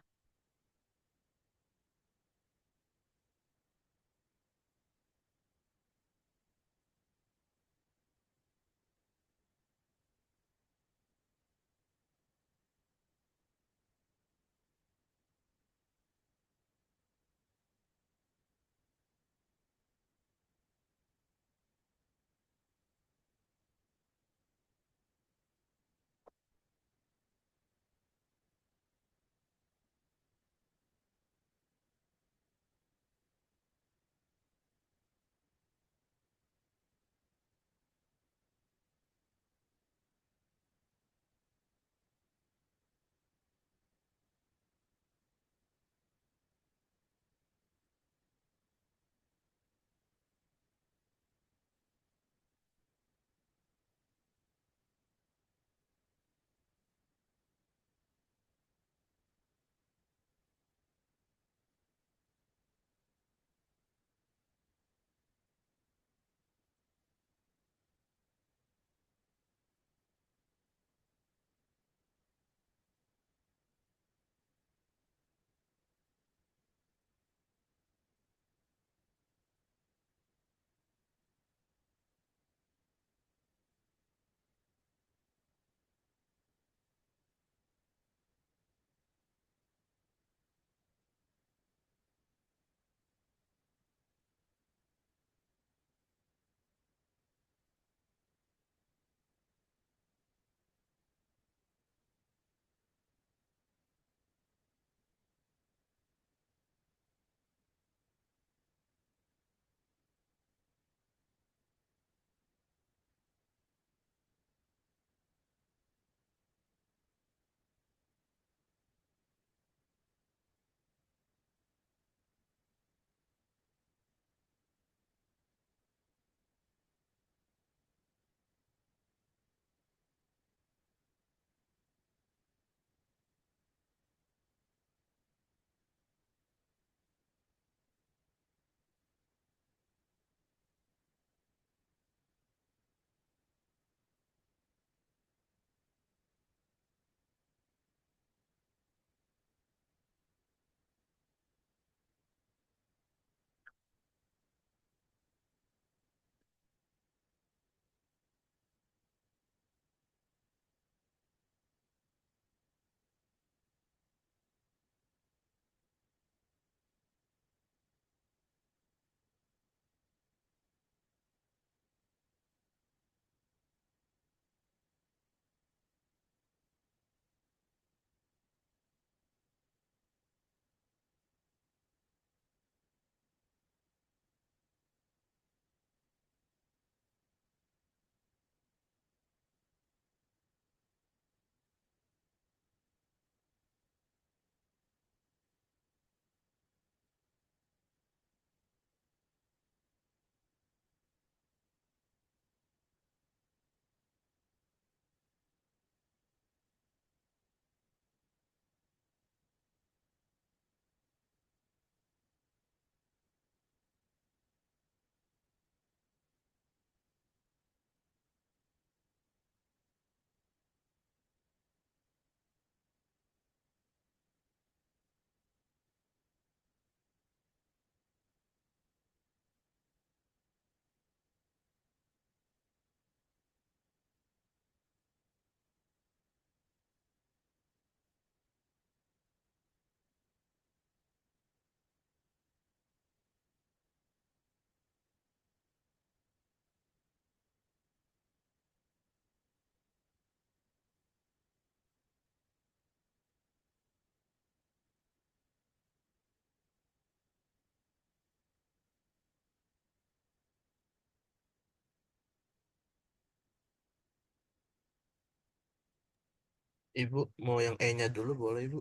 Ibu mau yang E-nya dulu boleh Ibu?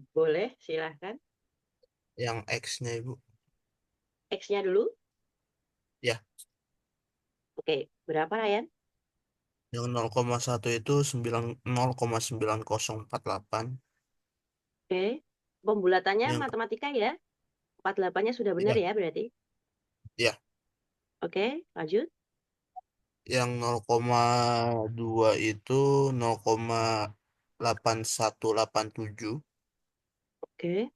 Boleh, silahkan. Yang X-nya Ibu. X-nya dulu. Ya. Oke, berapa Ryan? Yang 0,1 itu 0,9048. Oke. Pembulatannya Yang matematika ya. 48-nya sudah benar ya, ya berarti. ya. Oke, lanjut. Yang 0,2 itu 0,8187. Oke,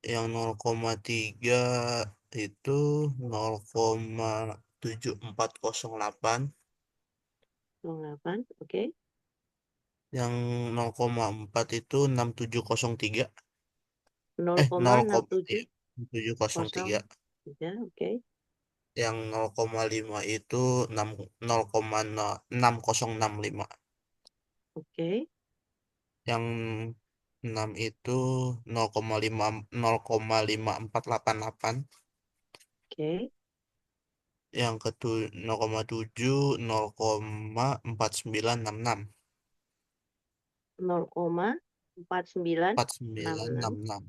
Yang 0,3 itu 0,7408. 08. Oke. Yang 0,4 itu 6703. 0,6703. 6703. Oke. Yang 0,5 itu 0,6065. Oke. Yang 6 itu 0,5488. Oke. Yang 0,7 0,4966. 0,4966. 4966.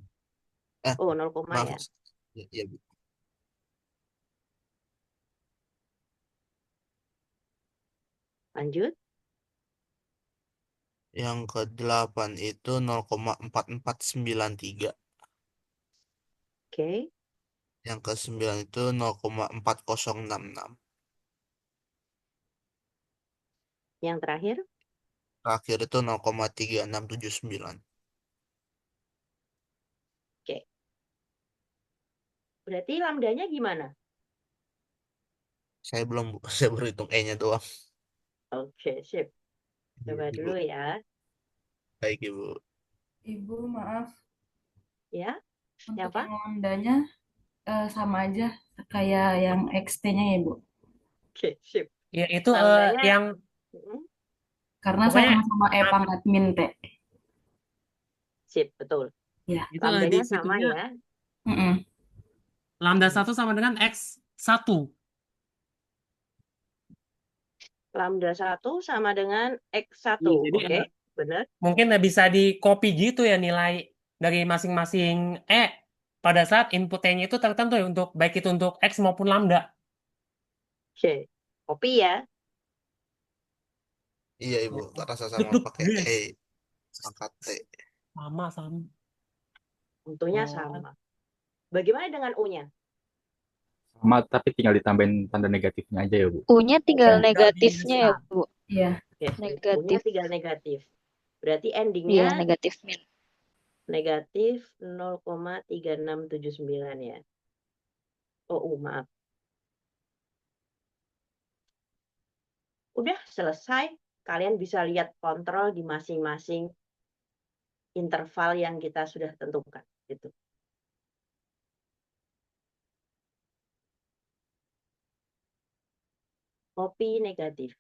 Oh, 0, Maaf. ya. Ya, ya, Bu. Lanjut. Yang ke-8 itu 0,4493. Oke. Yang ke-9 itu 0,4066. Yang terakhir. Terakhir itu 0,3679. Oke. Berarti lambdanya gimana? Saya belum, Bu. Saya baru hitung E-nya doang. Oke, sip. Coba Ibu. dulu ya. Baik, Ibu. Ibu maaf, Ya, untuk siapa? yang lambdanya sama aja kayak yang XT-nya ya Bu. Oke, sip. Ya itu Lambdanya. yang Mm, Karena pokoknya sama-sama E pangkat min T. Sip, betul. Ya. itu Lambdanya sama dihitungnya ya. Mm-mm. lambda 1 sama dengan X1. Lambda 1 sama dengan X1. Iya, jadi Oke, benar. mungkin bisa di copy gitu ya nilai dari masing-masing pada saat input T-nya itu tertentu ya untuk baik itu untuk X maupun lambda. Oke, kopi ya. Iya, Ibu. Rasa sama Duduk, pakai E pangkat T. sama. Tentunya Oh, sama. Bagaimana dengan U-nya? Sama, tapi tinggal ditambahin tanda negatifnya aja ya, Bu. U-nya tinggal Tinggal negatifnya ya, diminus A. Bu. Iya. Oke, sip. U-nya Negatif. tinggal negatif. Berarti Iya, endingnya negatif min. negatif 0,3679 ya. Oh, maaf. Udah selesai. Kalian bisa lihat kontrol di masing-masing interval yang kita sudah tentukan. Gitu. Kopi negatif.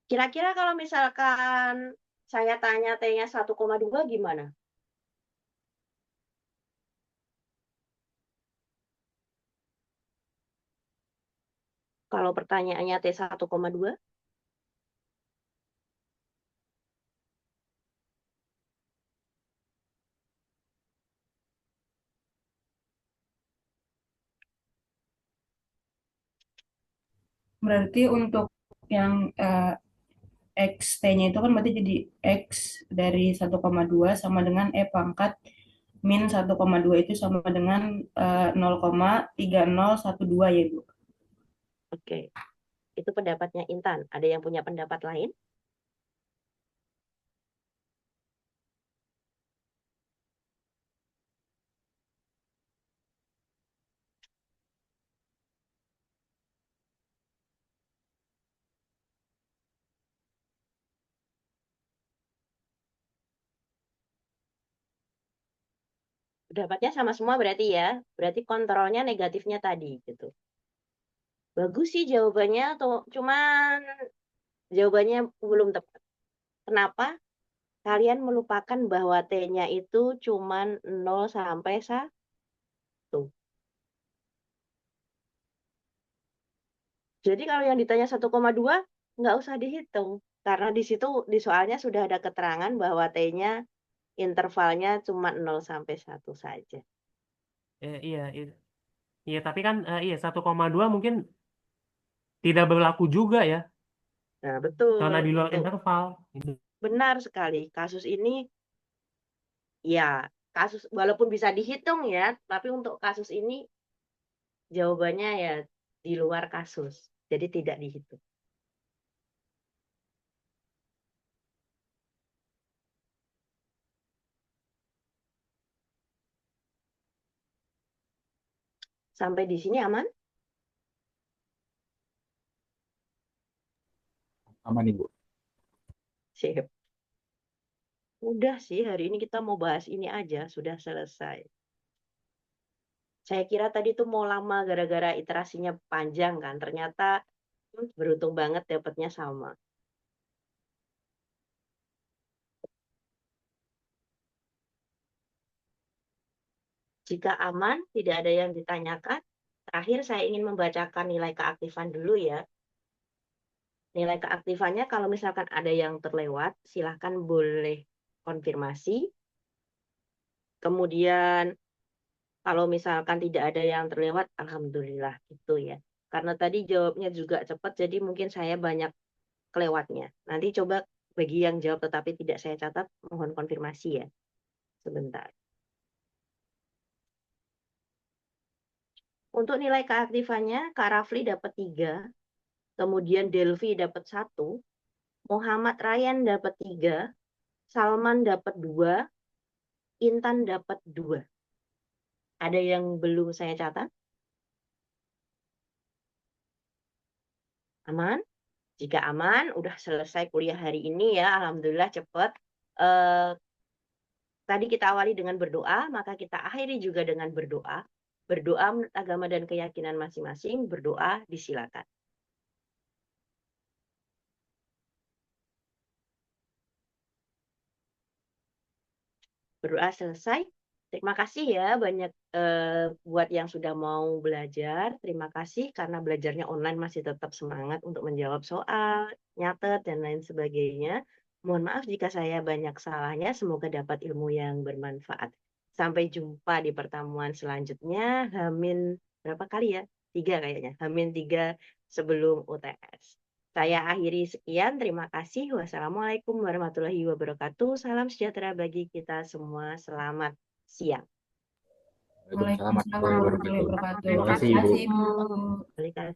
Kira-kira kalau misalkan saya tanya T-nya 1,2 gimana? Kalau pertanyaannya T 1,2? Berarti untuk yang XT-nya itu kan berarti jadi X dari 1,2 sama dengan E pangkat min 1,2 itu sama dengan 0,3012 ya Bu. Oke. Itu pendapatnya Intan. Ada yang punya pendapat lain? Pendapatnya sama semua berarti ya. Berarti kontrolnya negatifnya tadi gitu. Bagus sih jawabannya tuh. Cuman jawabannya belum tepat. Kenapa? Kalian melupakan bahwa T-nya itu cuman 0 sampai 1. Jadi kalau yang ditanya 1,2, nggak usah dihitung. Karena di situ di soalnya sudah ada keterangan bahwa T-nya intervalnya cuma 0 sampai 1 saja. Iya, iya, iya, tapi kan iya 1,2 mungkin tidak berlaku juga ya, Nah, karena betul. di luar Itu interval. Gitu. benar sekali. Kasus ini ya kasus walaupun bisa dihitung ya, tapi untuk kasus ini jawabannya ya di luar kasus. Jadi tidak dihitung. Sampai di sini aman? Aman nih Bu. Sip. Udah sih, hari ini kita mau bahas ini aja, sudah selesai. Saya kira tadi tuh mau lama gara-gara iterasinya panjang kan. Ternyata beruntung banget dapatnya sama. Jika aman, tidak ada yang ditanyakan. Terakhir saya ingin membacakan nilai keaktifan dulu ya. Nilai keaktifannya kalau misalkan ada yang terlewat, silahkan boleh konfirmasi. Kemudian kalau misalkan tidak ada yang terlewat, alhamdulillah gitu ya. Karena tadi jawabnya juga cepat, jadi mungkin saya banyak kelewatnya. Nanti coba bagi yang jawab tetapi tidak saya catat, mohon konfirmasi ya. Sebentar. Untuk nilai keaktifannya, Kak Rafli dapat 3, kemudian Delvi dapat 1, Muhammad Ryan dapat 3, Salman dapat 2, Intan dapat 2. Ada yang belum saya catat? Aman? Jika aman, udah selesai kuliah hari ini ya, alhamdulillah cepat. Eh, Tadi kita awali dengan berdoa, maka kita akhiri juga dengan berdoa. Berdoa menurut agama dan keyakinan masing-masing, berdoa disilakan. Berdoa selesai. Terima kasih ya banyak buat yang sudah mau belajar. Terima kasih karena belajarnya online masih tetap semangat untuk menjawab soal, nyatet, dan lain sebagainya. Mohon maaf jika saya banyak salahnya. Semoga dapat ilmu yang bermanfaat. Sampai jumpa di pertemuan selanjutnya. Hamin berapa kali ya? 3 kayaknya. Hamin 3 sebelum UTS. Saya akhiri sekian. Terima kasih. Wassalamualaikum warahmatullahi wabarakatuh. Salam sejahtera bagi kita semua. Selamat siang. Waalaikumsalam warahmatullahi Waalaikumsalam warahmatullahi wabarakatuh. wabarakatuh. Terima kasih Terima Ibu. kasih, Bu. Terima kasih.